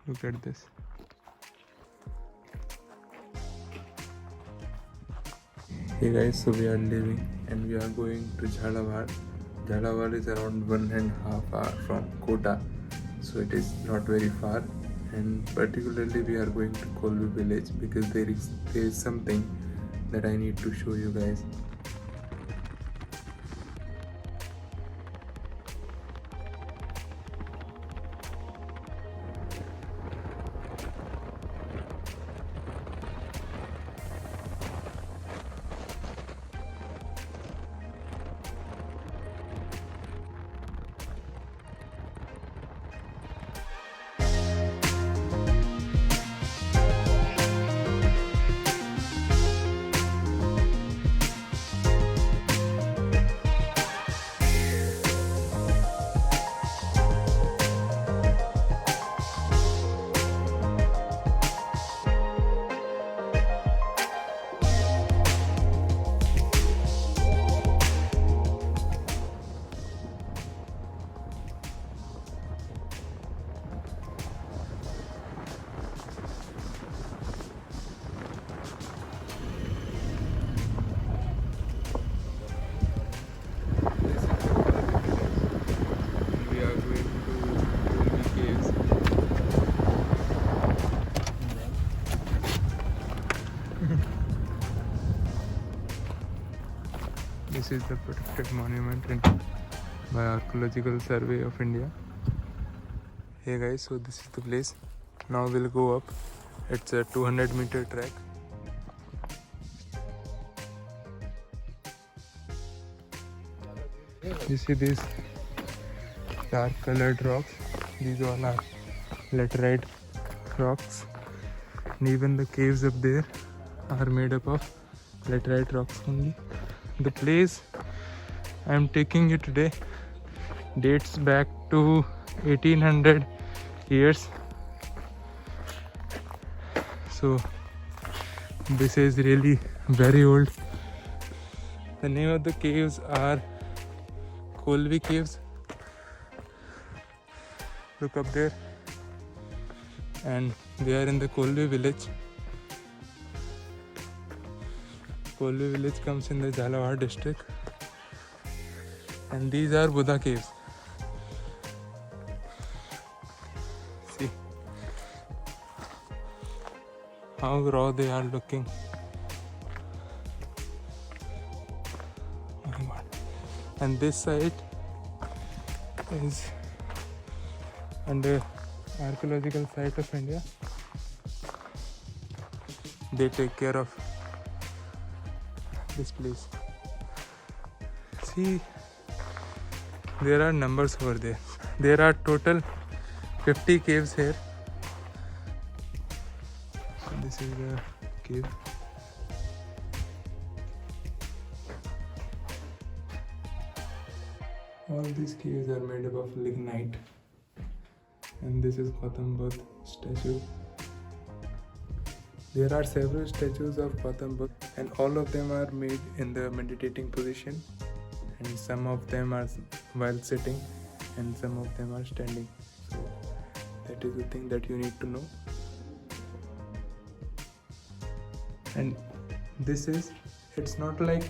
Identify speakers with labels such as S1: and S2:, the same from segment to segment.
S1: Look at this. Hey guys, so we are leaving and we are going to Jhalawar. Jhalawar is around 1.5 hours from Kota, so it is not very far. And particularly we are going to Kolvi village because there is something that I need to show you guys. We are going to Kolvi caves. This is the protected monument by Archaeological Survey of India. Hey guys, so this is the place. Now we'll go up. It's a 200-meter trek. You see these dark colored rocks? These all are laterite rocks. And even the caves up there are made up of laterite rocks only. The place I am taking you today dates back to 1800 years. So this is really very old. The name of the caves are Kolvi caves. Look up there. And they are in the Kolvi village. Kolvi village comes in the Jhalawar district. And these are Buddha caves. See how raw they are looking. Oh my God. And this site is under Archaeological Site of India. They take care of this place. See, there are numbers over there. There are total 50 caves here. So this is the cave. All these caves are made up of lignite. And this is Gautam Buddha statue. There are several statues of Gautam Buddha and all of them are made in the meditating position, and some of them are while sitting and some of them are standing. So that is the thing that you need to know. And this is, it's not like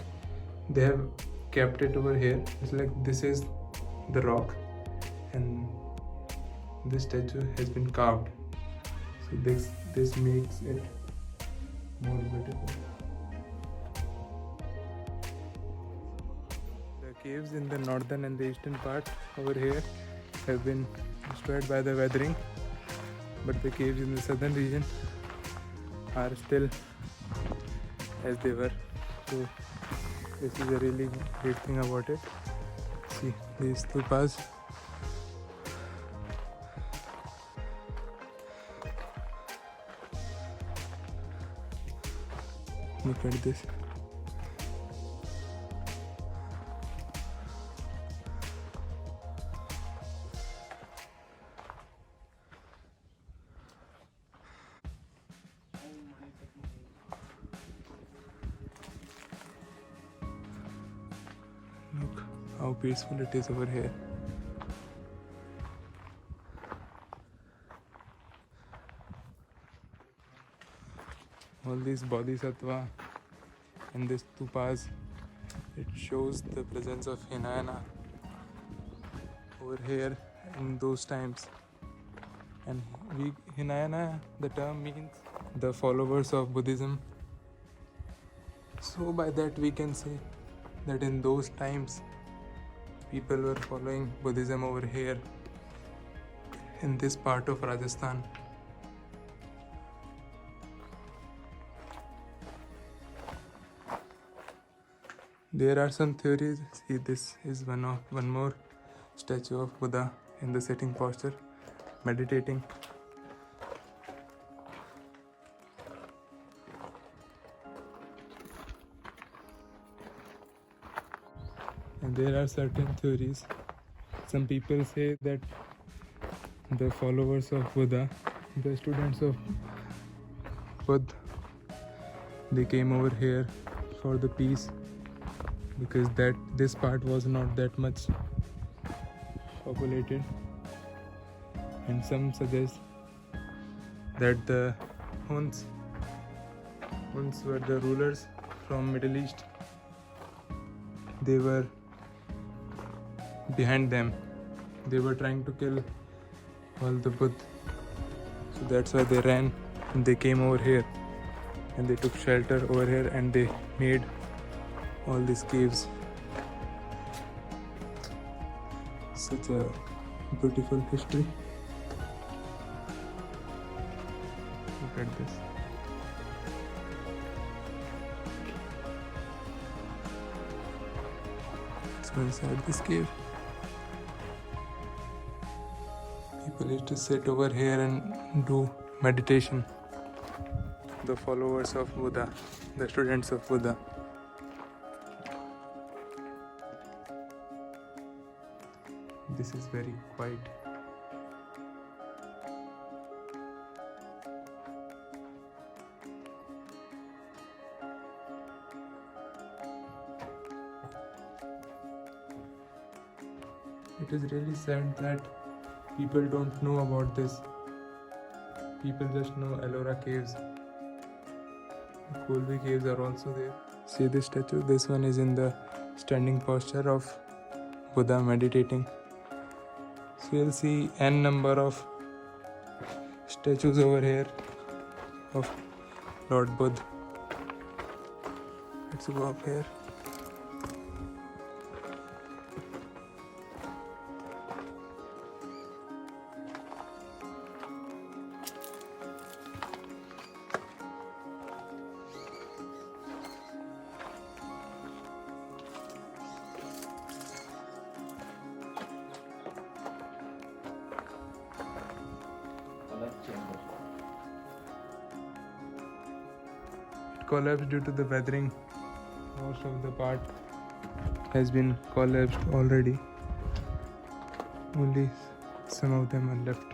S1: they have kept it over here. It's like this is the rock and this statue has been carved. So this makes it more beautiful. The caves in the northern and the eastern part over here have been destroyed by the weathering, but the caves in the southern region are still as they were. So this is a really great thing about it. See these stupas. Look at this. Look how peaceful it is over here. all these bodhisattva and this stupas, it shows the presence of Hinayana over here in those times. And Hinayana, the term means the followers of Buddhism. So by that we can say that in those times people were following Buddhism over here in this part of Rajasthan. There are some theories. See, this is one more statue of Buddha in the sitting posture, meditating. And there are certain theories. Some people say that the followers of Buddha, the students of Buddha, they came over here for the peace, because this part was not that much populated. And some suggest that the Huns were the rulers from Middle East. They were behind them. They were trying to kill all the Buddha. So that's why they ran and they came over here and they took shelter over here and they made all these caves. Such a beautiful history. Look at this. Let's go inside this cave. People used to sit over here and do meditation. The followers of Buddha, the students of Buddha. This is very quiet. It is really sad that people don't know about this. People just know Ellora caves. The Kolbi caves are also there. See this statue? This one is in the standing posture of Buddha meditating. So you'll see n number of statues over here of Lord Buddha. Let's go up here. Collapsed due to the weathering. Most of the part has been collapsed already. Only some of them are left.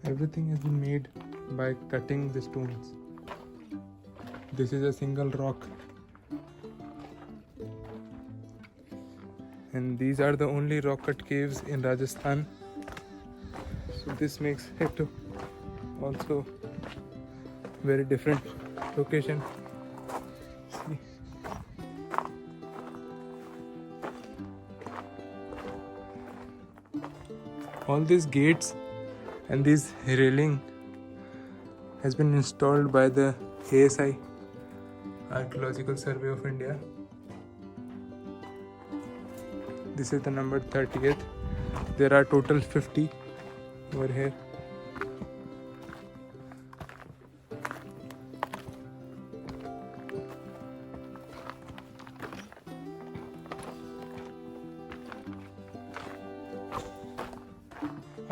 S1: Everything has been made by cutting the stones. This is a single rock. And these are the only rock cut caves in Rajasthan. So this makes it also very different location. See. All these gates and this railing has been installed by the ASI, Archaeological Survey of India. This is the number 30th. There are total 50 over here.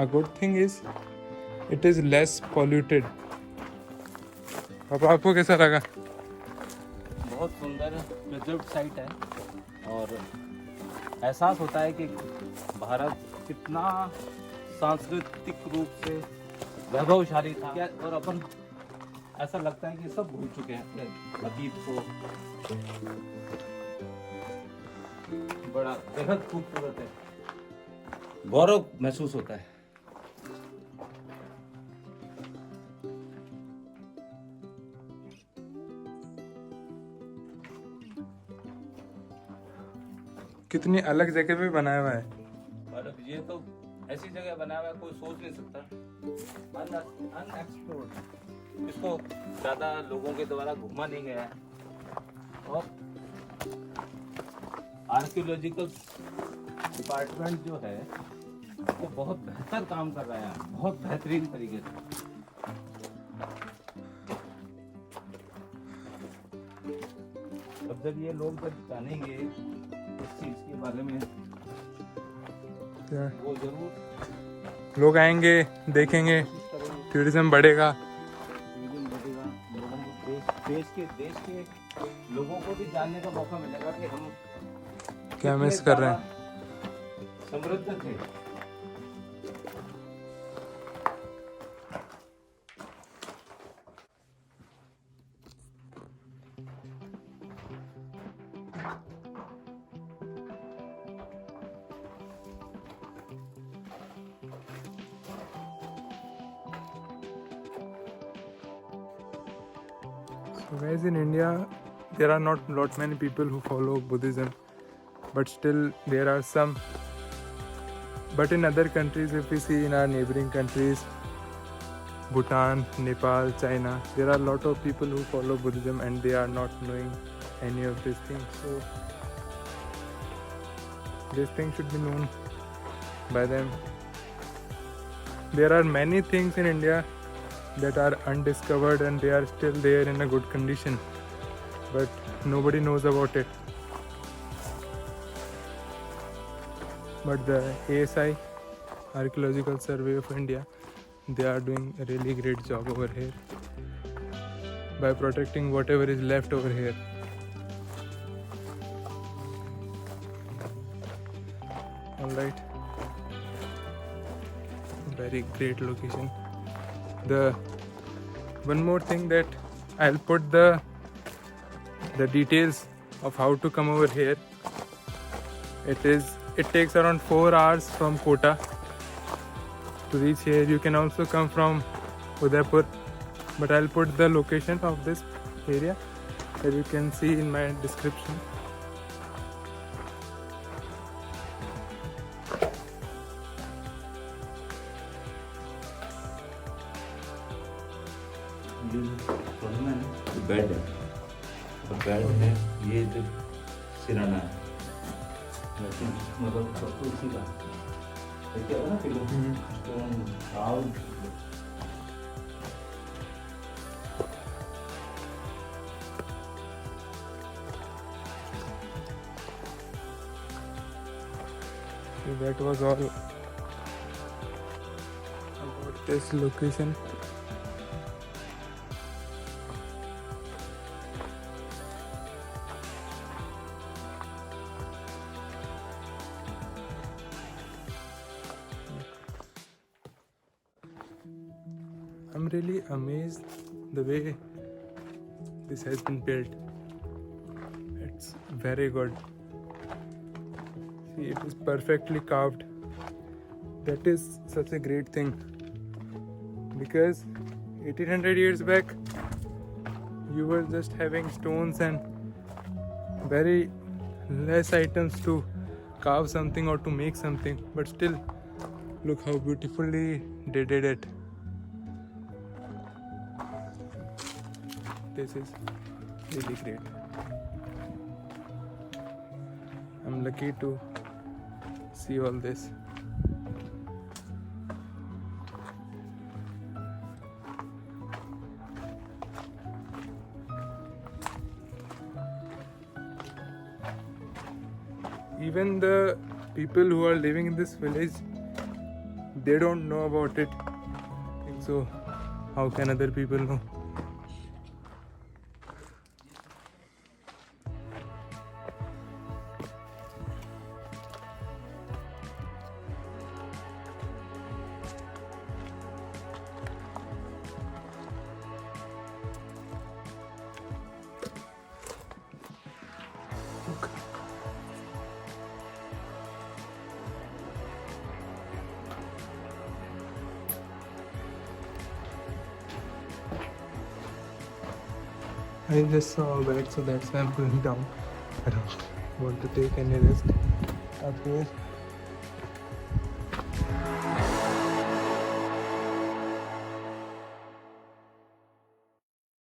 S1: A good thing is it is less polluted. अब आपको कैसा लगा?
S2: बहुत सुंदर preserved site है और एहसास होता है कि भारत कितना सांस्कृतिक रूप से वैभवशाली था और अपन ऐसा लगता है कि सब भूल चुके हैं अपने अतीत को। बड़ा बेहद खूबसूरत है, गौरव महसूस होता है।
S1: कितनी अलग जगह पे बनाया हुआ है।
S2: और ये तो ऐसी जगह बनाया हुआ है कोई सोच नहीं सकता, अनएक्सप्लोर्ड। इसको ज्यादा लोगों के द्वारा घूमा नहीं गया है और आर्कियोलॉजिकल डिपार्टमेंट जो है वो बहुत बेहतर काम कर रहा है, बहुत बेहतरीन तरीके से। अब जब ये लोग जब जानेंगे इस चीज के बारे में वो जरूर
S1: लोग आएंगे, देखेंगे, टूरिज्म बढ़ेगा।
S2: देश के लोगों को भी जानने का मौका मिलेगा कि हम
S1: क्या मिस कर रहे हैं।
S2: समृद्ध थे।
S1: So guys, in India there are not many people who follow Buddhism, but still there are some. But in other countries, if we see in our neighboring countries, Bhutan, Nepal, China, there are a lot of people who follow Buddhism and they are not knowing any of these things. So these things should be known by them. There are many things in India that are undiscovered and they are still there in a good condition, but nobody knows about it. But the ASI, Archaeological Survey of India, they are doing a really great job over here by protecting whatever is left over here. Alright, very great location. The one more thing that I'll put the details of how to come over here. It takes around 4 hours from Kota to reach here. You can also come from Udaipur, but I'll put the location of this area that you can see in my description.
S2: Bed है और bed है ये जो सिराना है, मतलब सब कुछ इसी का क्या है ना kilo stone out.
S1: So that was all about this location. I'm really amazed the way this has been built. It's very good. See, it is perfectly carved. That is such a great thing, because 1800 years back you were just having stones and very less items to carve something or to make something, but still look how beautifully they did it. This is really great. I'm lucky to see all this. Even the people who are living in this village, they don't know about it, so how can other people know? I just saw a bed, so that's why I'm going down. I don't want to take any risk up here.